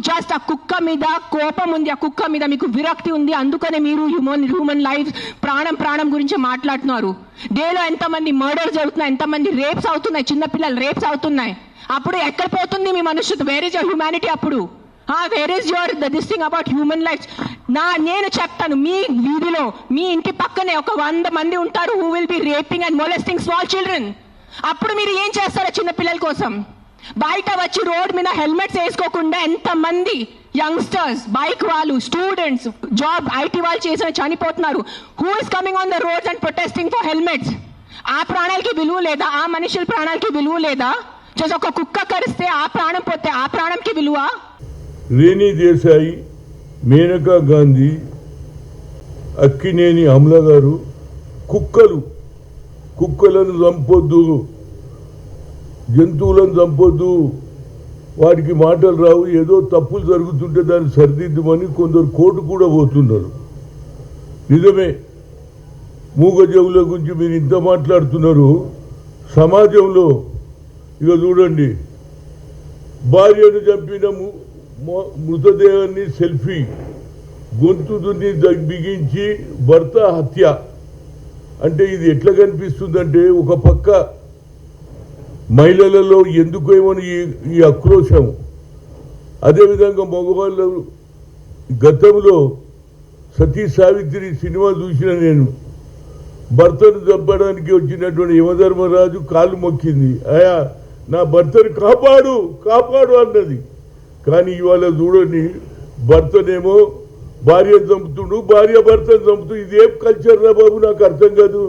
Just ఆ కుక్క మీద కోపం ఉంది, ఆ కుక్క మీద మీకు విరక్తి ఉంది, అందుకనే మీరు హ్యూమన్ లైఫ్ ప్రాణం గురించి మాట్లాడుతున్నారు. డేలో ఎంతమంది మర్డర్స్ జరుగుతున్నాయి, ఎంతమంది రేప్స్ అవుతున్నాయి, చిన్నపిల్లలు రేప్స్ అవుతున్నాయి. అప్పుడు ఎక్కడ పోతుంది మీ మనుషులు? Where is your humanity? అప్పుడు where is your this thing about human life? నేను చెప్తాను, మీ వీధిలో మీ ఇంటి పక్కనే ఒక 100 మంది ఉంటారు who will be raping and molesting small children. అప్పుడు మీరు ఏం చేస్తారో చిన్నపిల్లల కోసం? బయట వచ్చి రోడ్ మీద హెల్మెట్స్ వేసుకోకుండా ఎంతమంది యంగ్స్టర్స్, బైక్ వాళ్ళు, స్టూడెంట్స్, జాబ్ ఐటీ వాళ్ళు చేసిన చనిపోతున్నారు. Who is coming on the roads and protesting for helmets? ఆ ప్రాణాలకి విలువ లేదా? ఆ మనుషుల ప్రాణాలకి విలువ లేదా? జస్ట్ ఒక కుక్క కరిస్తే ఆ ప్రాణం పోతే ఆ ప్రాణంకి విలువ? రేణి దేశాయి, మేనకా గాంధీ, అక్కినేని అమల గారు కుక్కలను చంపొద్దు, జంతువులను చంపొద్దు, వాటికి మాటలు రావు, ఏదో తప్పులు జరుగుతుంటే దాన్ని సరిదిద్దమని కొందరు కోర్టు కూడా పోతున్నారు. నిజమే, మూగజీవుల గురించి మీరు ఇంత మాట్లాడుతున్నారు. సమాజంలో ఇక చూడండి, భార్యను చంపిన మృతదేహాన్ని సెల్ఫీ, గొంతుని బిగించి భర్త హత్య అంటే ఇది ఎట్లా కనిపిస్తుందంటే, ఒక పక్క మహిళలలో ఎందుకేమో ఈ ఆక్రోశం, అదేవిధంగా మగవాళ్ళు గతంలో సతీ సావిత్రి సినిమా చూసిన నేను, భర్తను చంపడానికి వచ్చినటువంటి యమధర్మరాజు కాలు మొక్కింది, అయా నా భర్తను కాపాడు అన్నది. కానీ ఇవాళ చూడండి, భర్తనేమో భార్య చంపుతుండు, భార్య భర్తను చంపుతూ, ఇదేం కల్చర్ రా బాబు, నాకు అర్థం కాదు.